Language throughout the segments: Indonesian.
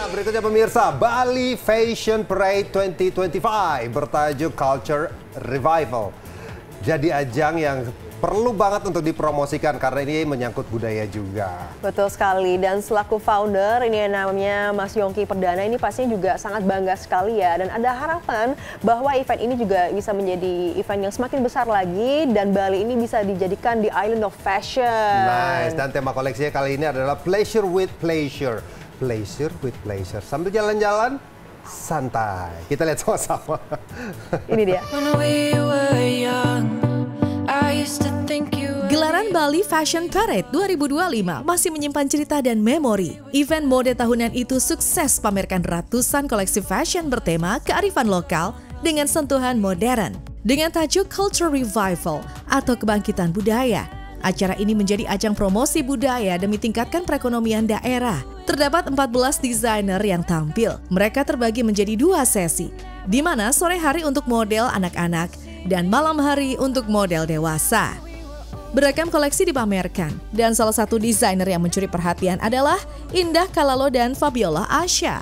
Berikutnya pemirsa, Bali Fashion Parade 2025 bertajuk Culture Revival. Jadi ajang yang perlu banget untuk dipromosikan karena ini menyangkut budaya juga. Betul sekali, dan selaku founder ini yang namanya Mas Yongki Perdana ini pastinya juga sangat bangga sekali ya. Dan ada harapan bahwa event ini juga bisa menjadi event yang semakin besar lagi dan Bali ini bisa dijadikan the island of fashion. Nice, dan tema koleksinya kali ini adalah Pleasure with Pleasure. Pleasure with Pleasure. Sambil jalan-jalan, santai. Kita lihat sama-sama. Ini dia. Gelaran Bali Fashion Parade 2025 masih menyimpan cerita dan memori. Event mode tahunan itu sukses pamerkan ratusan koleksi fashion bertema kearifan lokal dengan sentuhan modern. Dengan tajuk Culture Revival atau kebangkitan budaya, acara ini menjadi ajang promosi budaya demi tingkatkan perekonomian daerah. Terdapat 14 desainer yang tampil. Mereka terbagi menjadi 2 sesi, di mana sore hari untuk model anak-anak dan malam hari untuk model dewasa. Beragam koleksi dipamerkan, dan salah satu desainer yang mencuri perhatian adalah Indah Kalalo dan Fabiola Asha.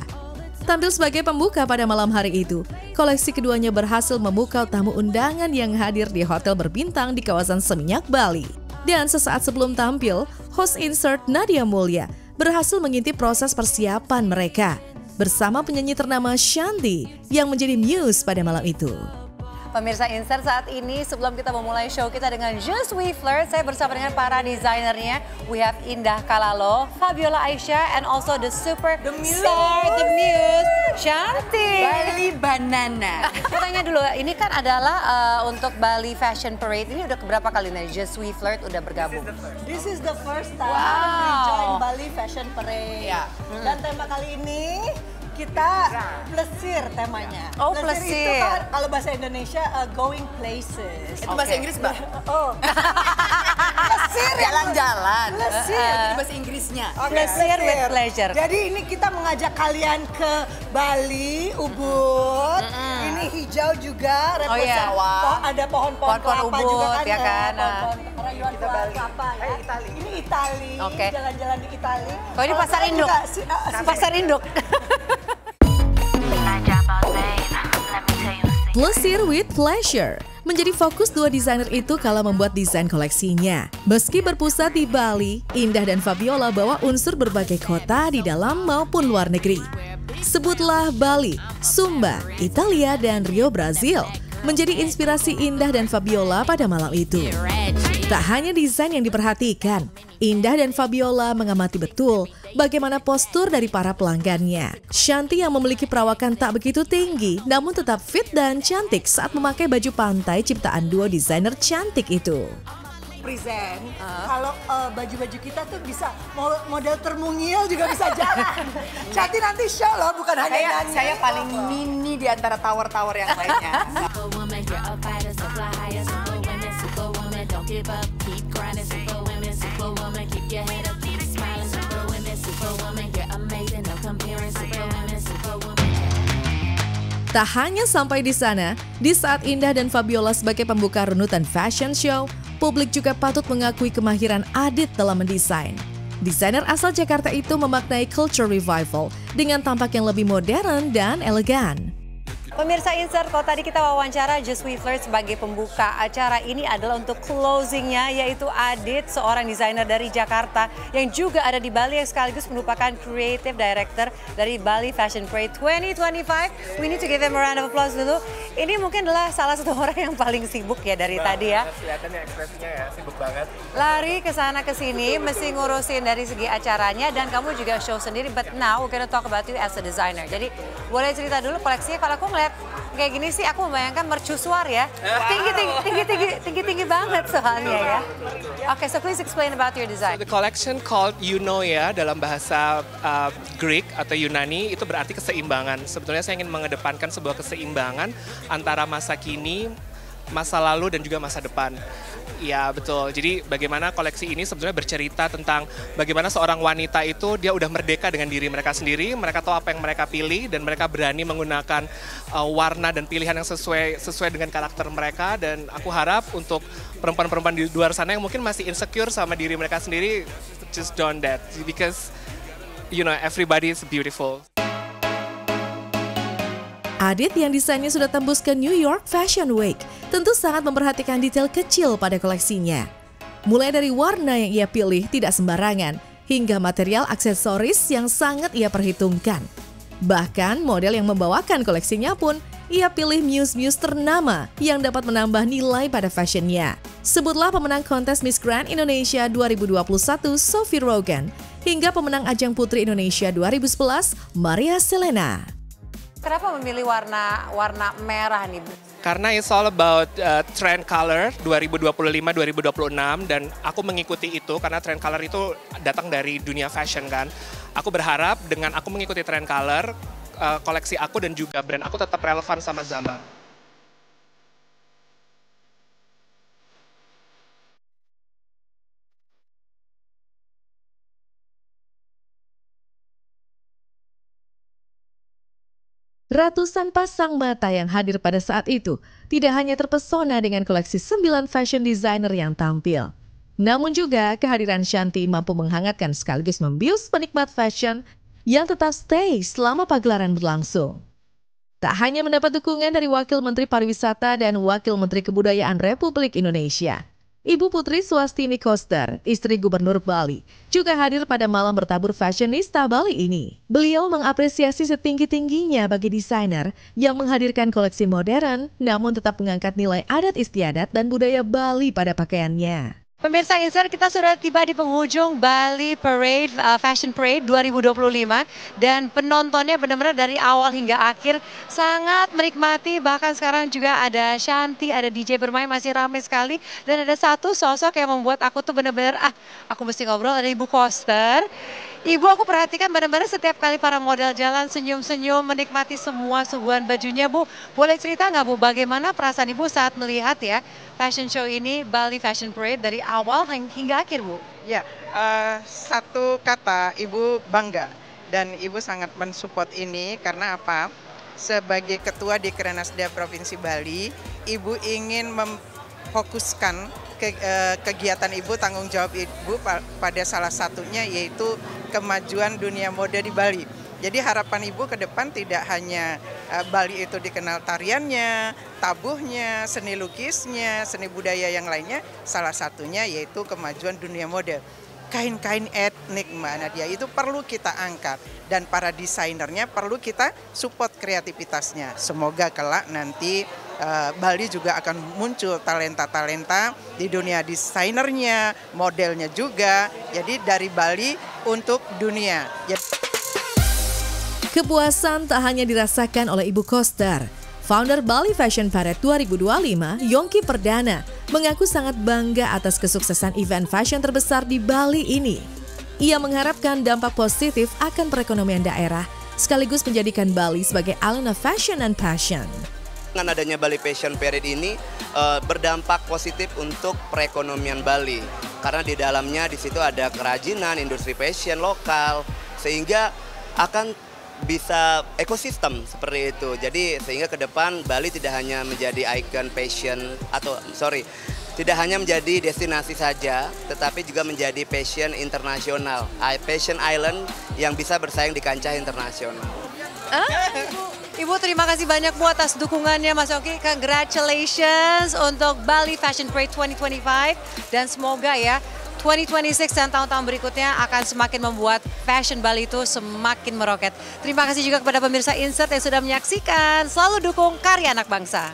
Tampil sebagai pembuka pada malam hari itu, koleksi keduanya berhasil memukau tamu undangan yang hadir di hotel berbintang di kawasan Seminyak, Bali. Dan sesaat sebelum tampil, host insert Nadia Mulya berhasil mengintip proses persiapan mereka bersama penyanyi ternama Shanti yang menjadi muse pada malam itu. Pemirsa Insert, saat ini sebelum kita memulai show kita dengan Just We Flirt, saya bersama dengan para desainernya. We have Indah Kalalo, Fabiola Aisyah, and also the super star, the muse, Shanti. Bali Banana. Saya tanya dulu, ini kan adalah untuk Bali Fashion Parade, ini udah keberapa kali nih Just We Flirt udah bergabung? This is the first time Wow. we join Bali Fashion Parade. Ya. Dan tema kali ini kita plesir temanya. Oh, Itu plesir. kan kalau bahasa Indonesia going places. Itu bahasa Inggris, Mbak? Oh. Plesir ya, Jalan-jalan. Plesir. Itu bahasa Inggrisnya. Plesir with pleasure. Jadi ini kita mengajak kalian ke Bali, Ubud. Ini hijau juga, Oh, iya. ada pohon-pohon Pohon-pohon kelapa Ubud, juga kan. ya kan. Pohon-pohon rayuan kelapa ya. Ini Itali, Oke. jalan-jalan di Itali. Oh, ini pasar Kalian induk. juga Pasar induk. Plesir with Pleasure menjadi fokus 2 desainer itu kala membuat desain koleksinya. Meski berpusat di Bali, Indah dan Fabiola bawa unsur berbagai kota di dalam maupun luar negeri. Sebutlah Bali, Sumba, Italia, dan Rio, Brazil menjadi inspirasi Indah dan Fabiola pada malam itu. Tak hanya desain yang diperhatikan, Indah dan Fabiola mengamati betul bagaimana postur dari para pelanggannya. Shanti yang memiliki perawakan tak begitu tinggi, namun tetap fit dan cantik saat memakai baju pantai ciptaan duo desainer cantik itu. present. Kalau baju-baju kita tuh bisa model termungil juga bisa jalan. Cantik nanti show loh, bukan hanya nyanyi. Saya paling mini di antara tower-tower yang lainnya. Tak hanya sampai di sana, di saat Indah dan Fabiola sebagai pembuka runutan fashion show, publik juga patut mengakui kemahiran Adit dalam mendesain. Desainer asal Jakarta itu memaknai culture revival dengan tampak yang lebih modern dan elegan. Pemirsa Insert, kalau tadi kita wawancara Just We Flirt sebagai pembuka, acara ini adalah untuk closingnya, yaitu Adit, seorang desainer dari Jakarta yang juga ada di Bali yang sekaligus merupakan creative director dari Bali Fashion Parade 2025. We need to give them a round of applause dulu. Ini mungkin adalah salah satu orang yang paling sibuk ya dari tadi ya. Kelihatannya ekspresinya ya, sibuk banget. Lari ke sana ke sini, mesti ngurusin dari segi acaranya, dan kamu juga show sendiri. But now we're gonna talk about you as a designer. Jadi boleh cerita dulu koleksinya. Kalau aku ngeliat kayak gini sih, aku membayangkan mercusuar ya. Tinggi banget soalnya ya. Okay, so please explain about your design. The collection called Eunoia dalam bahasa Greek atau Yunani itu berarti keseimbangan. Sebetulnya saya ingin mengedepankan sebuah keseimbangan antara masa kini, masa lalu, dan juga masa depan. Ya betul, jadi bagaimana koleksi ini sebetulnya bercerita tentang bagaimana seorang wanita itu dia udah merdeka dengan diri mereka sendiri, mereka tahu apa yang mereka pilih dan mereka berani menggunakan warna dan pilihan yang sesuai dengan karakter mereka. Dan aku harap untuk perempuan-perempuan di luar sana yang mungkin masih insecure sama diri mereka sendiri, just don't that, because you know everybody is beautiful. Adit yang desainnya sudah tembus ke New York Fashion Week tentu sangat memperhatikan detail kecil pada koleksinya. Mulai dari warna yang ia pilih tidak sembarangan, hingga material aksesoris yang sangat ia perhitungkan. Bahkan model yang membawakan koleksinya pun ia pilih muse-muse ternama yang dapat menambah nilai pada fashionnya. Sebutlah pemenang kontes Miss Grand Indonesia 2021 Sophie Rogan, hingga pemenang ajang Putri Indonesia 2011 Maria Selena. Kenapa memilih warna merah nih, Bu? Karena it's all about trend color 2025-2026 dan aku mengikuti itu karena trend color itu datang dari dunia fashion kan. Aku berharap dengan aku mengikuti trend color, koleksi aku dan juga brand aku tetap relevan sama zaman. Ratusan pasang mata yang hadir pada saat itu tidak hanya terpesona dengan koleksi 9 fashion designer yang tampil. Namun juga kehadiran Shanti mampu menghangatkan sekaligus membius penikmat fashion yang tetap stay selama pagelaran berlangsung. Tak hanya mendapat dukungan dari Wakil Menteri Pariwisata dan Wakil Menteri Kebudayaan Republik Indonesia, Ibu Putri Swastini Koster, istri Gubernur Bali, juga hadir pada malam bertabur fashionista Bali ini. Beliau mengapresiasi setinggi-tingginya bagi desainer yang menghadirkan koleksi modern, namun tetap mengangkat nilai adat istiadat dan budaya Bali pada pakaiannya. Pemirsa Insert, kita sudah tiba di penghujung Bali Parade, Fashion Parade 2025 dan penontonnya benar-benar dari awal hingga akhir sangat menikmati. Bahkan sekarang juga ada Shanti, ada DJ bermain, masih ramai sekali. Dan ada satu sosok yang membuat aku tuh benar-benar, aku mesti ngobrol, ada Ibu Koster. Ibu, aku perhatikan benar-benar setiap kali para model jalan senyum-senyum menikmati semua suguhan bajunya, Bu. Boleh cerita nggak, Bu, bagaimana perasaan Ibu saat melihat ya fashion show ini, Bali Fashion Parade dari awal hingga akhir, Bu? Ya, satu kata, Ibu bangga dan Ibu sangat mensupport ini karena apa? Sebagai ketua di Krenasda Provinsi Bali, Ibu ingin memfokuskan kegiatan Ibu, tanggung jawab Ibu pada salah satunya yaitu kemajuan dunia mode di Bali. Jadi harapan Ibu ke depan tidak hanya Bali itu dikenal tariannya, tabuhnya, seni lukisnya, seni budaya yang lainnya, salah satunya yaitu kemajuan dunia mode. Kain-kain etnik Mbak Nadia itu perlu kita angkat dan para desainernya perlu kita support kreativitasnya. Semoga kelak nanti Bali juga akan muncul talenta-talenta di dunia desainernya, modelnya juga. Jadi dari Bali untuk dunia. Kepuasan tak hanya dirasakan oleh Ibu Koster. Founder Bali Fashion Parade 2025, Yongki Perdana, mengaku sangat bangga atas kesuksesan event fashion terbesar di Bali ini. Ia mengharapkan dampak positif akan perekonomian daerah, sekaligus menjadikan Bali sebagai arena fashion and passion. Dengan adanya Bali Fashion Parade ini berdampak positif untuk perekonomian Bali. Karena di dalamnya di situ ada kerajinan, industri fashion lokal, sehingga akan bisa ekosistem seperti itu. Jadi sehingga ke depan Bali tidak hanya menjadi ikon fashion tidak hanya menjadi destinasi saja, tetapi juga menjadi fashion internasional, fashion island yang bisa bersaing di kancah internasional. Ibu, terima kasih banyak Bu atas dukungannya, Mas Yongki. Congratulations untuk Bali Fashion Parade 2025 dan semoga ya 2026 dan tahun-tahun berikutnya akan semakin membuat fashion Bali itu semakin meroket. Terima kasih juga kepada pemirsa Insert yang sudah menyaksikan. Selalu dukung karya anak bangsa.